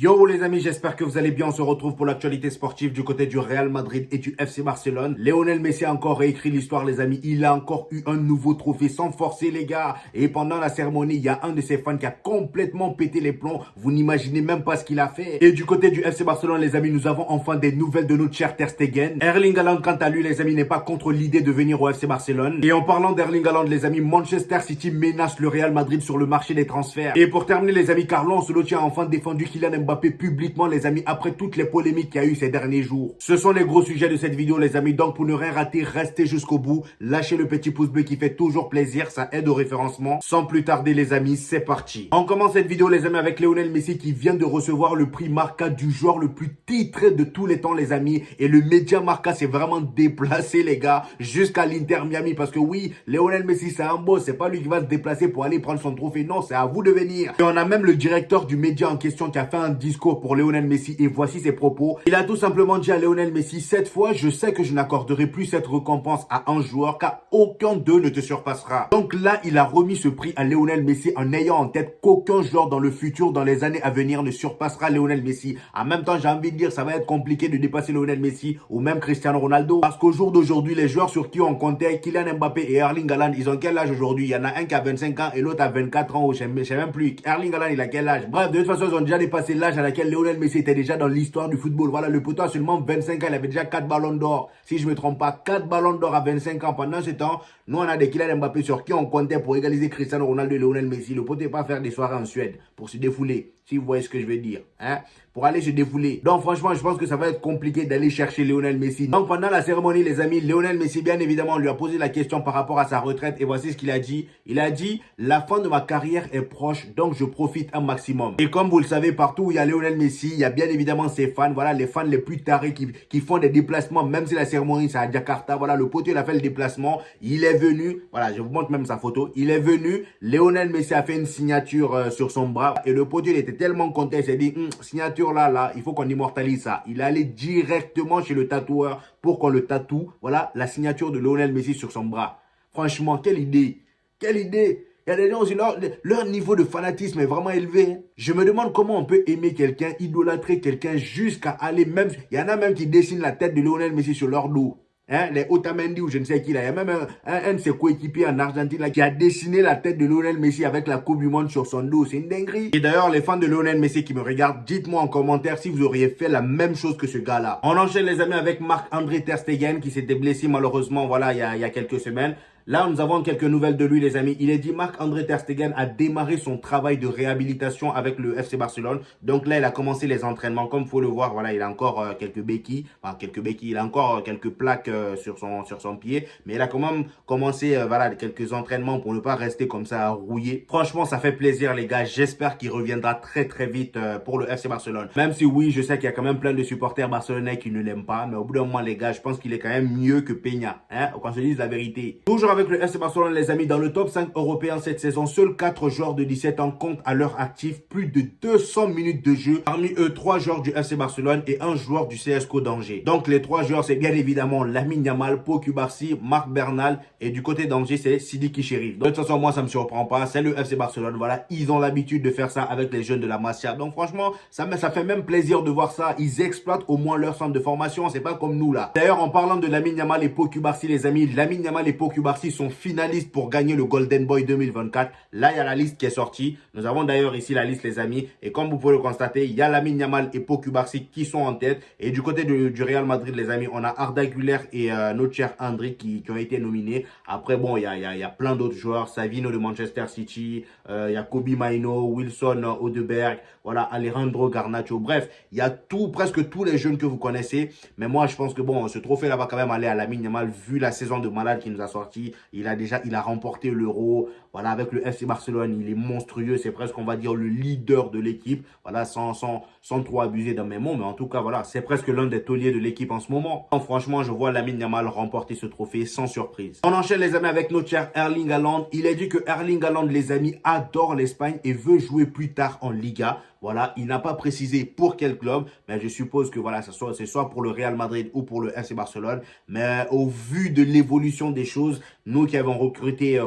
Yo les amis, j'espère que vous allez bien. On se retrouve pour l'actualité sportive du côté du Real Madrid et du FC Barcelone. Lionel Messi a encore réécrit l'histoire les amis. Il a encore eu un nouveau trophée sans forcer les gars. Et pendant la cérémonie, il y a un de ses fans qui a complètement pété les plombs. Vous n'imaginez même pas ce qu'il a fait. Et du côté du FC Barcelone les amis, nous avons enfin des nouvelles de notre cher Ter Stegen. Erling Haaland quant à lui les amis n'est pas contre l'idée de venir au FC Barcelone. Et en parlant d'Erling Haaland les amis, Manchester City menace le Real Madrid sur le marché des transferts. Et pour terminer les amis, Carlo Ancelotti a enfin défendu Kylian Mbappé publiquement les amis après toutes les polémiques qu'il y a eu ces derniers jours. Ce sont les gros sujets de cette vidéo les amis, donc pour ne rien rater, restez jusqu'au bout, lâchez le petit pouce bleu qui fait toujours plaisir, ça aide au référencement. Sans plus tarder les amis, c'est parti. On commence cette vidéo les amis avec Lionel Messi qui vient de recevoir le prix Marca du joueur le plus titré de tous les temps les amis, et le média Marca s'est vraiment déplacé les gars jusqu'à l'Inter Miami parce que oui, Lionel Messi c'est un boss, c'est pas lui qui va se déplacer pour aller prendre son trophée, non, c'est à vous de venir. Et on a même le directeur du média en question qui a fait un discours pour Lionel Messi et voici ses propos. Il a tout simplement dit à Lionel Messi: cette fois, je sais que je n'accorderai plus cette récompense à un joueur car aucun d'eux ne te surpassera. Donc là, il a remis ce prix à Lionel Messi en ayant en tête qu'aucun joueur dans le futur, dans les années à venir, ne surpassera Lionel Messi. En même temps, j'ai envie de dire, ça va être compliqué de dépasser Lionel Messi ou même Cristiano Ronaldo. Parce qu'au jour d'aujourd'hui, les joueurs sur qui on comptait, Kylian Mbappé et Erling Haaland, ils ont quel âge aujourd'hui? Il y en a un qui a 25 ans et l'autre a 24 ans, ou je sais même plus. Erling Haaland, il a quel âge? Bref, de toute façon, ils ont déjà dépassé l'âge à laquelle Lionel Messi était déjà dans l'histoire du football. Voilà, le poteau a seulement 25 ans, il avait déjà 4 ballons d'or. Si je ne me trompe pas, 4 ballons d'or à 25 ans. Pendant ce temps, nous on a des Kylian Mbappé sur qui on comptait pour égaliser Cristiano Ronaldo et Lionel Messi. Le poteau n'est pas faire des soirées en Suède pour se défouler, si vous voyez ce que je veux dire, hein, pour aller se défouler. Donc franchement, je pense que ça va être compliqué d'aller chercher Lionel Messi. Donc pendant la cérémonie, les amis, Lionel Messi, bien évidemment, on lui a posé la question par rapport à sa retraite. Et voici ce qu'il a dit. Il a dit: la fin de ma carrière est proche, donc je profite un maximum. Et comme vous le savez, partout où il y a Lionel Messi, il y a bien évidemment ses fans. Voilà, les fans les plus tarés qui font des déplacements, même si la cérémonie c'est à Jakarta. Voilà, le poteau il a fait le déplacement. Il est venu, voilà, je vous montre même sa photo. Il est venu, Lionel Messi a fait une signature sur son bras. Et le poteau il était tellement content, il s'est dit: signature là, il faut qu'on immortalise ça. Il est allé directement chez le tatoueur pour qu'on le tatoue. Voilà, la signature de Lionel Messi sur son bras. Franchement, quelle idée. Quelle idée. Il y a des gens aussi, leur niveau de fanatisme est vraiment élevé. Je me demande comment on peut aimer quelqu'un, idolâtrer quelqu'un jusqu'à aller même... Il y en a même qui dessinent la tête de Lionel Messi sur leur dos. Hein, les Otamendi ou je ne sais qui là. Il y a même un de ses coéquipiers en Argentine là qui a dessiné la tête de Lionel Messi avec la Coupe du Monde sur son dos. C'est une dinguerie. Et d'ailleurs, les fans de Lionel Messi qui me regardent, dites-moi en commentaire si vous auriez fait la même chose que ce gars-là. On enchaîne les amis avec Marc-André Ter Stegen qui s'était blessé malheureusement voilà, il y a quelques semaines. Là, nous avons quelques nouvelles de lui, les amis. Il est dit Marc-André Ter Stegen a démarré son travail de réhabilitation avec le FC Barcelone. Donc là, il a commencé les entraînements. Comme il faut le voir, voilà, il a encore quelques béquilles. Enfin, quelques béquilles. Il a encore quelques plaques sur son pied. Mais il a quand même commencé, voilà, quelques entraînements pour ne pas rester comme ça rouillé. Franchement, ça fait plaisir, les gars. J'espère qu'il reviendra très, très vite pour le FC Barcelone. Même si, oui, je sais qu'il y a quand même plein de supporters barcelonais qui ne l'aiment pas. Mais au bout d'un moment, les gars, je pense qu'il est quand même mieux que Peña. Hein, qu'on se dise la vérité. Toujours avec le FC Barcelone les amis, dans le top 5 européen cette saison, seuls 4 joueurs de 17 ans comptent à leur actif plus de 200 minutes de jeu. Parmi eux, 3 joueurs du FC Barcelone et 1 joueur du CSKA d'Angers. Donc les 3 joueurs, c'est bien évidemment Lamine Yamal, Pau Cubarsí, Marc Bernal, et du côté d'Angers, c'est Sidiki Chérif. De toute façon, moi, ça me surprend pas. C'est le FC Barcelone. Voilà, ils ont l'habitude de faire ça avec les jeunes de la Masia. Donc franchement, ça fait même plaisir de voir ça. Ils exploitent au moins leur centre de formation. C'est pas comme nous là. D'ailleurs, en parlant de Lamine Yamal et Pau Cubarsí, les amis, Lamine Yamal et Pau Cubarsí sont finalistes pour gagner le Golden Boy 2024. Là, il y a la liste qui est sortie. Nous avons d'ailleurs ici la liste, les amis. Et comme vous pouvez le constater, il y a Lamine Yamal et Pau Cubarsí qui sont en tête. Et du côté du Real Madrid, les amis, on a Arda Güler et notre cher Andri qui ont été nominés. Après, bon, il y a plein d'autres joueurs. Savino de Manchester City, il y a Kobe Maino, Wilson Odeberg, voilà, Alejandro Garnacho. Bref, il y a presque tous les jeunes que vous connaissez. Mais moi, je pense que bon, ce trophée-là va quand même aller à Lamine Yamal vu la saison de malade qu'il nous a sorti. Il a remporté l'Euro. Voilà, avec le FC Barcelone, il est monstrueux. C'est presque, on va dire, le leader de l'équipe. Voilà, sans trop abuser dans mes mots. Mais en tout cas, voilà, c'est presque l'un des tauliers de l'équipe en ce moment. Donc, franchement, je vois Lamine Yamal remporter ce trophée sans surprise. On enchaîne, les amis, avec notre cher Erling Haaland. Il est dit que Erling Haaland, les amis, adore l'Espagne et veut jouer plus tard en Liga. Voilà, il n'a pas précisé pour quel club, mais je suppose que voilà, c'est soit pour le Real Madrid ou pour le FC Barcelone. Mais au vu de l'évolution des choses, nous qui avons recruté,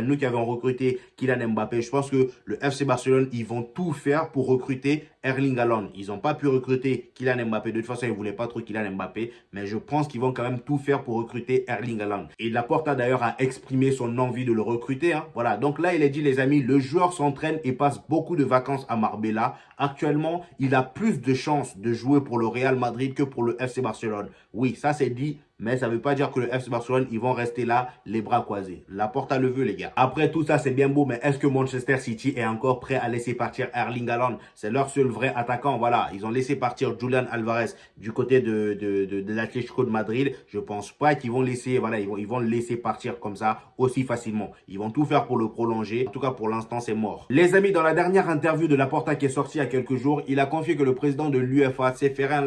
nous qui avons recruté Kylian Mbappé, je pense que le FC Barcelone, ils vont tout faire pour recruter Erling Haaland. Ils n'ont pas pu recruter Kylian Mbappé. De toute façon, ils ne voulaient pas trop Kylian Mbappé. Mais je pense qu'ils vont quand même tout faire pour recruter Erling Haaland. Et Laporta d'ailleurs a exprimé son envie de le recruter. Voilà, donc là, il a dit, les amis, le joueur s'entraîne et passe beaucoup de vacances à Marbella. Actuellement, il a plus de chances de jouer pour le Real Madrid que pour le FC Barcelone. Oui, ça c'est dit. Mais ça ne veut pas dire que le FC Barcelone, ils vont rester là, les bras croisés. Laporta le veut, les gars. Après tout ça, c'est bien beau, mais est-ce que Manchester City est encore prêt à laisser partir Erling Haaland? C'est leur seul vrai attaquant, voilà. Ils ont laissé partir Julian Alvarez du côté de l'Atlético de Madrid. Je pense pas qu'ils vont laisser, voilà, ils vont le laisser partir comme ça aussi facilement. Ils vont tout faire pour le prolonger. En tout cas, pour l'instant, c'est mort. Les amis, dans la dernière interview de Laporta qui est sortie il y a quelques jours, il a confié que le président de l'UEFA, Ceferin,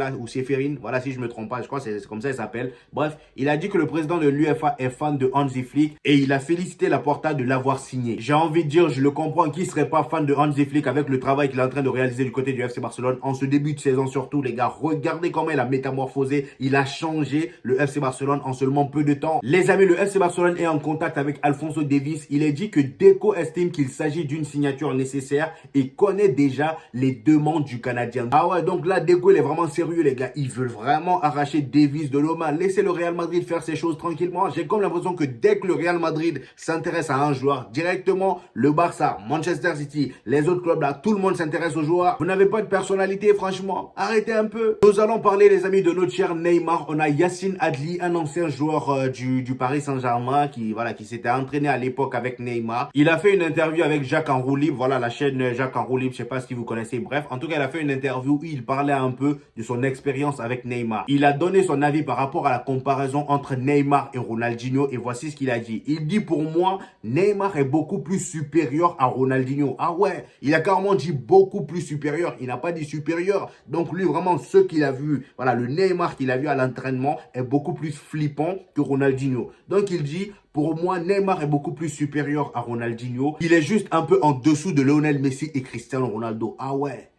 voilà, si je me trompe pas, je crois que c'est comme ça il s'appelle. Bref, il a dit que le président de l'UEFA est fan de Hansi Flick et il a félicité Laporta de l'avoir signé. J'ai envie de dire, je le comprends, qui serait pas fan de Hansi Flick avec le travail qu'il est en train de réaliser du côté du FC Barcelone en ce début de saison surtout, les gars. Regardez comment il a métamorphosé, il a changé le FC Barcelone en seulement peu de temps. Les amis, le FC Barcelone est en contact avec Alphonso Davies. Il est dit que Deco estime qu'il s'agit d'une signature nécessaire et connaît déjà les demandes du Canadien. Ah ouais, donc là, Deco, il est vraiment sérieux, les gars. Il veut vraiment arracher Davies de l'Oma. Laissez le Real Madrid faire ses choses tranquillement. J'ai comme l'impression que dès que le Real Madrid s'intéresse à un joueur, directement, le Barça, Manchester City, les autres clubs là, tout le monde s'intéresse aux joueurs. Vous n'avez pas de personnalité, franchement. Arrêtez un peu. Nous allons parler, les amis, de notre cher Neymar. On a Yacine Adli, un ancien joueur du Paris Saint-Germain qui s'était entraîné à l'époque avec Neymar. Il a fait une interview avec Jacques en roue libre. Voilà, la chaîne Jacques en roue libre. Je sais pas si vous connaissez. Bref, en tout cas, il a fait une interview où il parlait un peu de son expérience avec Neymar. Il a donné son avis par rapport à la comparaison entre Neymar et Ronaldinho et voici ce qu'il a dit. Il dit, pour moi, Neymar est beaucoup plus supérieur à Ronaldinho. Ah ouais, il a carrément dit beaucoup plus supérieur. Il n'a pas dit supérieur. Donc lui, vraiment, ce qu'il a vu, voilà, le Neymar qu'il a vu à l'entraînement est beaucoup plus flippant que Ronaldinho. Donc il dit, pour moi, Neymar est beaucoup plus supérieur à Ronaldinho. Il est juste un peu en dessous de Lionel Messi et Cristiano Ronaldo. Ah ouais,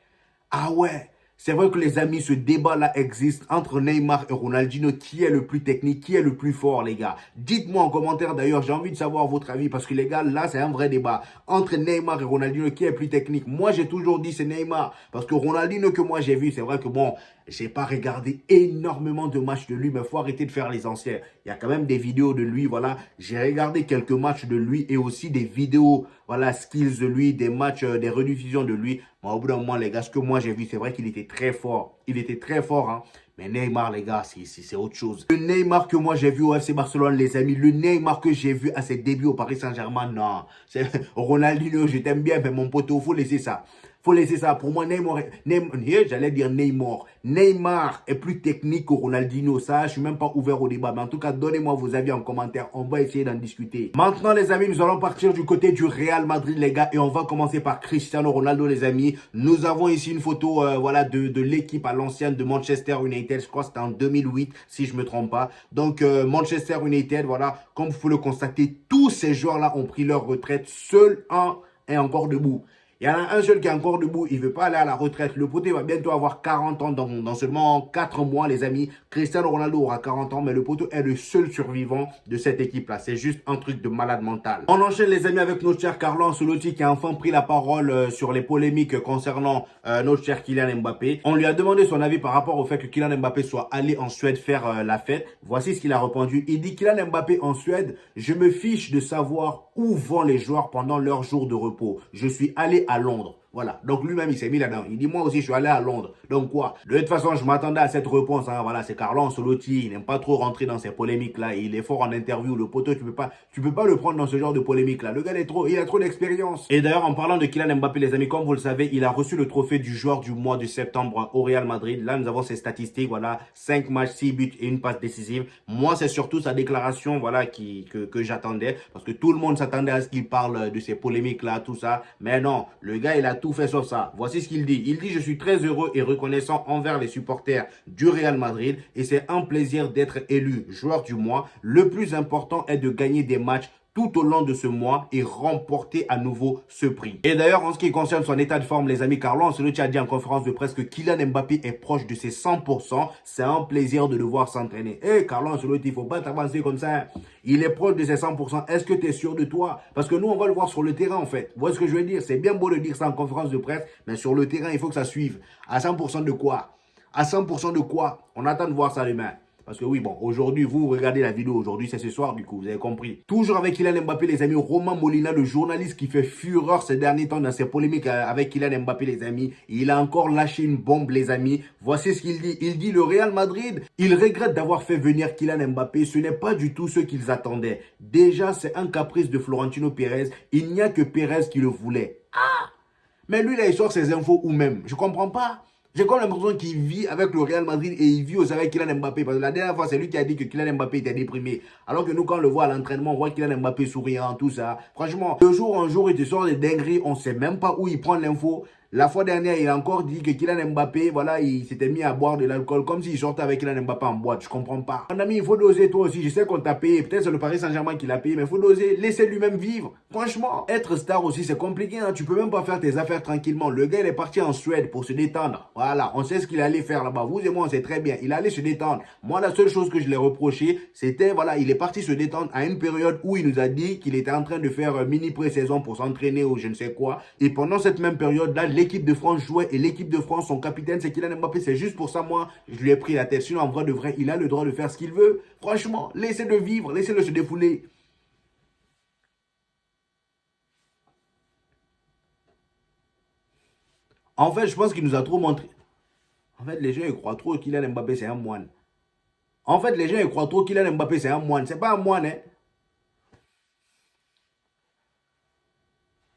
ah ouais. C'est vrai que les amis, ce débat-là existe entre Neymar et Ronaldinho. Qui est le plus technique, qui est le plus fort, les gars? Dites-moi en commentaire d'ailleurs, j'ai envie de savoir votre avis parce que les gars, là, c'est un vrai débat. Entre Neymar et Ronaldinho, qui est plus technique? Moi, j'ai toujours dit c'est Neymar parce que Ronaldinho que moi j'ai vu, c'est vrai que bon, j'ai pas regardé énormément de matchs de lui, mais faut arrêter de faire les anciens. Il y a quand même des vidéos de lui, voilà. J'ai regardé quelques matchs de lui et aussi des vidéos, voilà, skills de lui, des matchs, des rediffusions de lui. Mais au bout d'un moment, les gars, ce que moi j'ai vu, c'est vrai qu'il était très fort. Il était très fort, hein. Mais Neymar, les gars, c'est autre chose. Le Neymar que moi j'ai vu au FC Barcelone, les amis, le Neymar que j'ai vu à ses débuts au Paris Saint-Germain, non. C'est Ronaldinho, je t'aime bien, mais mon poteau, faut laisser ça. Faut laisser ça. Pour moi, j'allais dire Neymar. Neymar est plus technique que Ronaldinho. Ça, je suis même pas ouvert au débat. Mais en tout cas, donnez-moi vos avis en commentaire. On va essayer d'en discuter. Maintenant, les amis, nous allons partir du côté du Real Madrid, les gars. Et on va commencer par Cristiano Ronaldo, les amis. Nous avons ici une photo, voilà, de l'équipe à l'ancienne de Manchester United. Je crois que c'était en 2008, si je me trompe pas. Donc, Manchester United, voilà. Comme vous pouvez le constater, tous ces joueurs-là ont pris leur retraite. Seul un est encore debout. Il y en a un seul qui est encore debout, il ne veut pas aller à la retraite. Le poteau va bientôt avoir 40 ans dans seulement 4 mois, les amis. Cristiano Ronaldo aura 40 ans, mais le poteau est le seul survivant de cette équipe-là. C'est juste un truc de malade mental. On enchaîne, les amis, avec notre cher Carlo Ancelotti qui a enfin pris la parole sur les polémiques concernant notre cher Kylian Mbappé. On lui a demandé son avis par rapport au fait que Kylian Mbappé soit allé en Suède faire la fête. Voici ce qu'il a répondu. Il dit, Kylian Mbappé en Suède, je me fiche de savoir où vont les joueurs pendant leur jour de repos. Je suis allé à Londres. Voilà. Donc lui-même, il s'est mis là-dedans. Il dit, moi aussi, je suis allé à Londres. Donc quoi? De toute façon, je m'attendais à cette réponse. Hein. Voilà, c'est Carlo Ancelotti. Il n'aime pas trop rentrer dans ces polémiques-là. Il est fort en interview. Le poteau, tu peux pas le prendre dans ce genre de polémique-là. Le gars, il a trop d'expérience. Et d'ailleurs, en parlant de Kylian Mbappé, les amis, comme vous le savez, il a reçu le trophée du joueur du mois de septembre au Real Madrid. Là, nous avons ses statistiques. Voilà, 5 matchs, 6 buts et une passe décisive. Moi, c'est surtout sa déclaration, voilà, que j'attendais. Parce que tout le monde s'attendait à ce qu'il parle de ces polémiques-là, tout ça. Mais non, le gars, il a tout fait sauf ça. Voici ce qu'il dit. Il dit, je suis très heureux et reconnaissant envers les supporters du Real Madrid et c'est un plaisir d'être élu joueur du mois. Le plus important est de gagner des matchs tout au long de ce mois et remporter à nouveau ce prix. Et d'ailleurs, en ce qui concerne son état de forme, les amis, Carlo Ancelotti a dit en conférence de presse que Kylian Mbappé est proche de ses 100%. C'est un plaisir de le voir s'entraîner. Carlo Ancelotti, il ne faut pas t'avancer comme ça. Il est proche de ses 100%. Est-ce que tu es sûr de toi? Parce que nous, on va le voir sur le terrain, en fait. Vous voyez ce que je veux dire? C'est bien beau de dire ça en conférence de presse, mais sur le terrain, il faut que ça suive. À 100% de quoi? À 100% de quoi? On attend de voir ça demain. Parce que oui, bon, aujourd'hui, vous regardez la vidéo, aujourd'hui, c'est ce soir, du coup, vous avez compris. Toujours avec Kylian Mbappé, les amis, Romain Molina, le journaliste qui fait fureur ces derniers temps dans ses polémiques avec Kylian Mbappé, les amis. Il a encore lâché une bombe, les amis. Voici ce qu'il dit. Il dit, le Real Madrid, il regrette d'avoir fait venir Kylian Mbappé. Ce n'est pas du tout ce qu'ils attendaient. Déjà, c'est un caprice de Florentino Pérez. Il n'y a que Pérez qui le voulait. Ah! Mais lui, là, il sort ses infos où même? Je comprends pas. J'ai comme l'impression qu'il vit avec le Real Madrid et il vit aussi avec Kylian Mbappé. Parce que la dernière fois, c'est lui qui a dit que Kylian Mbappé était déprimé. Alors que nous, quand on le voit à l'entraînement, on voit Kylian Mbappé souriant, tout ça. Franchement, de jour en jour, il te sort des dingueries. On ne sait même pas où il prend l'info. La fois dernière, il a encore dit que Kylian Mbappé, voilà, il s'était mis à boire de l'alcool comme s'il sortait avec Kylian Mbappé en boîte. Je comprends pas. Mon ami, il faut doser toi aussi. Je sais qu'on t'a payé. Peut-être c'est le Paris Saint-Germain qui l'a payé, mais il faut doser. Laissez lui-même vivre. Franchement, être star aussi, c'est compliqué. Hein. Tu peux même pas faire tes affaires tranquillement. Le gars, il est parti en Suède pour se détendre. Voilà, on sait ce qu'il allait faire là-bas. Vous et moi, on sait très bien. Il allait se détendre. Moi, la seule chose que je l'ai reproché, c'était, voilà, il est parti se détendre à une période où il nous a dit qu'il était en train de faire mini pré-saison pour s'entraîner ou je ne sais quoi. Et pendant cette même période-là, l'équipe de France jouait et l'équipe de France, son capitaine, c'est Kylian Mbappé. C'est juste pour ça, moi, je lui ai pris la tête. Sinon, en vrai de vrai, il a le droit de faire ce qu'il veut. Franchement, laissez-le vivre, laissez-le se défouler. En fait, je pense qu'il nous a trop montré. En fait, les gens, ils croient trop que Kylian Mbappé, c'est un moine. En fait, les gens, ils croient trop que Kylian Mbappé, c'est un moine. C'est pas un moine, hein.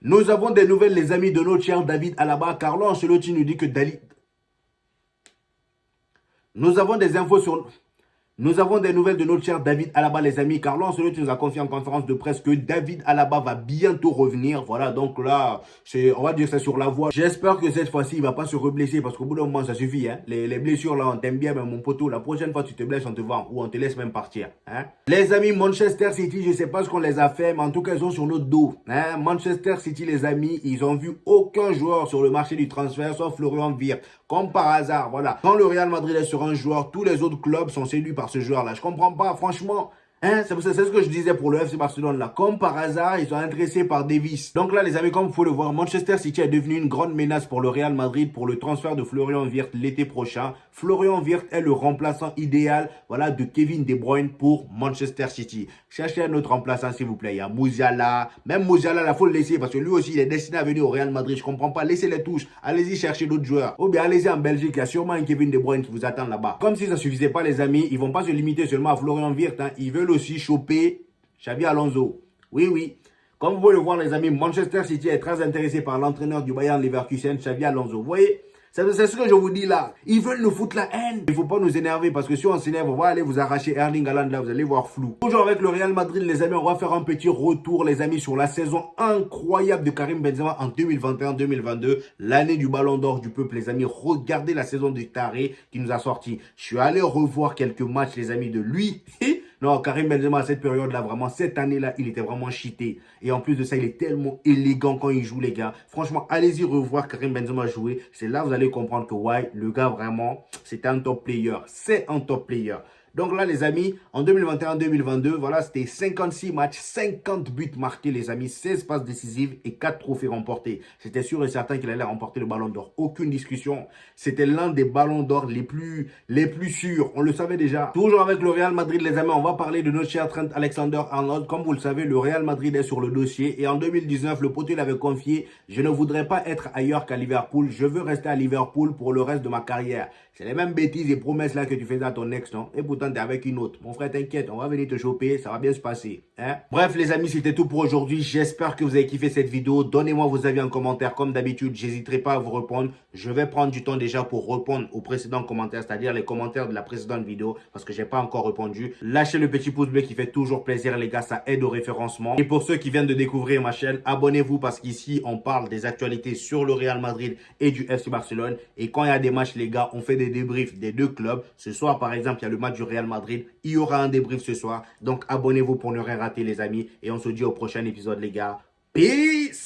Nous avons des nouvelles, les amis, de notre cher David Alaba. Carlo Ancelotti nous dit que Dali... Nous avons des infos sur... Nous avons des nouvelles de notre cher David Alaba, les amis. Carlo Ancelotti nous a confié en conférence de presse que David Alaba va bientôt revenir. Voilà, donc là, on va dire ça sur la voie. J'espère que cette fois-ci, il ne va pas se reblesser parce qu'au bout d'un moment, ça suffit. Hein. Les blessures, là, on t'aime bien, mais mon poteau, la prochaine fois, tu te blesses, on te vend ou on te laisse même partir. Hein. Les amis, Manchester City, je ne sais pas ce qu'on les a fait, mais en tout cas, ils sont sur notre dos. Hein. Manchester City, les amis, ils n'ont vu aucun joueur sur le marché du transfert, sauf Florian Wirtz. Comme par hasard, voilà. Quand le Real Madrid est sur un joueur, tous les autres clubs sont séduits par ce joueur-là. Je comprends pas, franchement. Hein, c'est ce que je disais pour le FC Barcelone là. Comme par hasard, ils sont intéressés par Davis. Donc là, les amis, comme vous pouvez le voir, Manchester City est devenu une grande menace pour le Real Madrid pour le transfert de Florian Wirtz l'été prochain. Florian Wirtz est le remplaçant idéal, voilà, de Kevin De Bruyne pour Manchester City. Cherchez un autre remplaçant, s'il vous plaît. Il y a Musiala. Même Musiala, il faut le laisser parce que lui aussi, il est destiné à venir au Real Madrid. Je comprends pas. Laissez les touches. Allez-y chercher d'autres joueurs. Ou bien allez-y en Belgique. Il y a sûrement un Kevin De Bruyne qui vous attend là-bas. Comme si ça suffisait pas, les amis, ils vont pas se limiter seulement à Florian Wirtz. Hein. Ils veulent aussi choper Xabi Alonso. Oui, oui. Comme vous pouvez le voir, les amis, Manchester City est très intéressé par l'entraîneur du Bayern Leverkusen, Xabi Alonso. Vous voyez? C'est ce que je vous dis là. Ils veulent nous foutre la haine. Il ne faut pas nous énerver parce que si on s'énerve, on va aller vous arracher Erling Haaland là, vous allez voir flou. Toujours avec le Real Madrid, les amis, on va faire un petit retour, les amis, sur la saison incroyable de Karim Benzema en 2021-2022. L'année du Ballon d'Or du peuple, les amis. Regardez la saison de Taré qui nous a sorti. Je suis allé revoir quelques matchs, les amis, de lui. Non, Karim Benzema, à cette période-là, vraiment, cette année-là, il était vraiment cheaté. Et en plus de ça, il est tellement élégant quand il joue, les gars. Franchement, allez-y revoir Karim Benzema jouer. C'est là que vous allez comprendre que, ouais, le gars, vraiment, c'est un top player. C'est un top player. Donc là, les amis, en 2021-2022, voilà, c'était 56 matchs, 50 buts marqués, les amis, 16 passes décisives et 4 trophées remportés. C'était sûr et certain qu'il allait remporter le Ballon d'Or. Aucune discussion. C'était l'un des Ballons d'Or les plus sûrs. On le savait déjà. Toujours avec le Real Madrid, les amis, on va parler de notre cher Trent Alexander-Arnold. Comme vous le savez, le Real Madrid est sur le dossier. Et en 2019, le poteau l'avait confié. Je ne voudrais pas être ailleurs qu'à Liverpool. Je veux rester à Liverpool pour le reste de ma carrière. C'est les mêmes bêtises et promesses là que tu faisais à ton ex, non? Et pourtant, tu es avec une autre. Mon frère, t'inquiète, on va venir te choper, ça va bien se passer. Hein? Bref, les amis, c'était tout pour aujourd'hui. J'espère que vous avez kiffé cette vidéo. Donnez-moi vos avis en commentaire. Comme d'habitude, j'hésiterai pas à vous répondre. Je vais prendre du temps déjà pour répondre aux précédents commentaires, c'est-à-dire les commentaires de la précédente vidéo, parce que j'ai pas encore répondu. Lâchez le petit pouce bleu qui fait toujours plaisir, les gars, ça aide au référencement. Et pour ceux qui viennent de découvrir ma chaîne, abonnez-vous parce qu'ici, on parle des actualités sur le Real Madrid et du FC Barcelone. Et quand il y a des matchs, les gars, on fait des débriefs des deux clubs. Ce soir, par exemple, il y a le match du Real Madrid. Il y aura un débrief ce soir. Donc abonnez-vous pour ne rien rater les amis. Et on se dit au prochain épisode les gars. Peace!